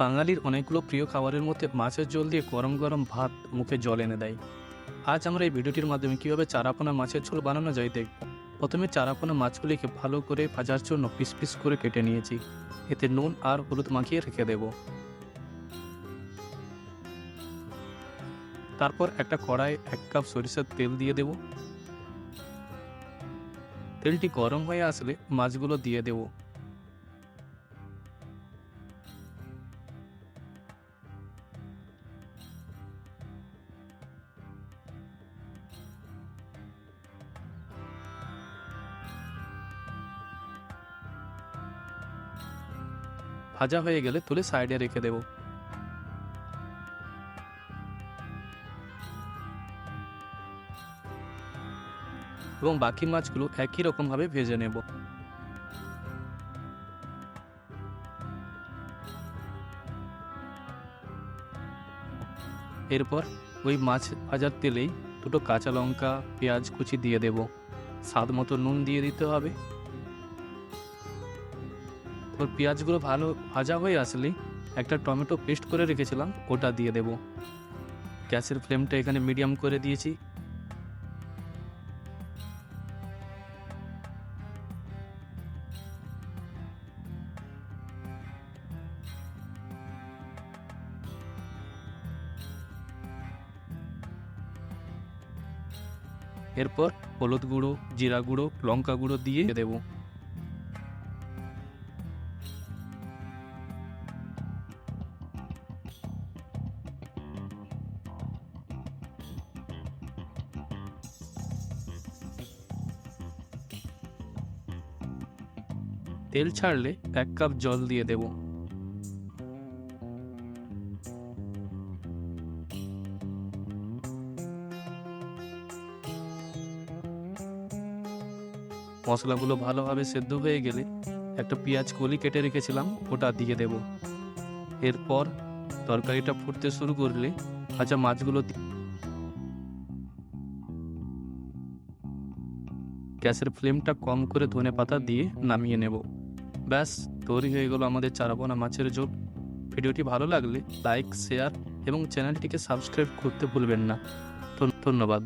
বাঙালির অনেকগুলো প্রিয় খাবারের মধ্যে মাছের ঝোল দিয়ে গরম গরম ভাত মুখে জল এনে দেয়। আজ আমরা এই ভিডিওটির মাধ্যমে কীভাবে চারাপোনা মাছের ঝোল বানানো যায় দেখব। প্রথমে চারাপোনা মাছগুলিকে ভালো করে ভাজার জন্য পিস পিস করে কেটে নিয়েছি। এতে নুন আর হলুদ মাখিয়ে রেখে দেব। তারপর একটা কড়াইয়ে 1 কাপ সরিষার তেল দিয়ে দেব। তেলটি গরম হয়ে আসলে মাছগুলো দিয়ে দেব। ভাজা হয়ে গেলে তুলে সাইডে রেখে দেব। এবং বাকি মাছগুলো একই রকমভাবে ভেজে নেব। এরপর ওই মাছ ভাজার তেলেই দুটো কাঁচা লঙ্কা, পেঁয়াজ কুচি দিয়ে দেব। স্বাদ মতো নুন দিয়ে দিতে হবে। ওর পেঁয়াজগুলো ভালো ভাজা হয়ে আসলে একটা টমেটো পেস্ট করে রেখেছিলাম ওটা দিয়ে দেব। গ্যাসের ফ্লেমটা এখানে মিডিয়াম করে দিয়েছি। এরপর হলুদ গুঁড়ো, জিরা গুঁড়ো, লঙ্কা গুঁড়ো দিয়ে দেব। তেল ছাড়লে 1 কাপ জল দিয়ে দেব। মশলাগুলো ভালোভাবে সেদ্ধ হয়ে গেলে একটা পেঁয়াজ কলি কেটে রেখেছিলাম ওটা দিয়ে দেব। এরপর তরকারিটা ফুটতে শুরু করলে ভাজা মাছগুলো গ্যাসের ফ্লেমটা কম করে ধনেপাতা দিয়ে নামিয়ে নেব। ব্যাস, তৈরি হয়ে গেল আমাদের চারাপোনা মাছের ঝোল। ভিডিওটি ভালো লাগলে লাইক, শেয়ার এবং চ্যানেলটিকে সাবস্ক্রাইব করতে ভুলবেন না। ধন্যবাদ।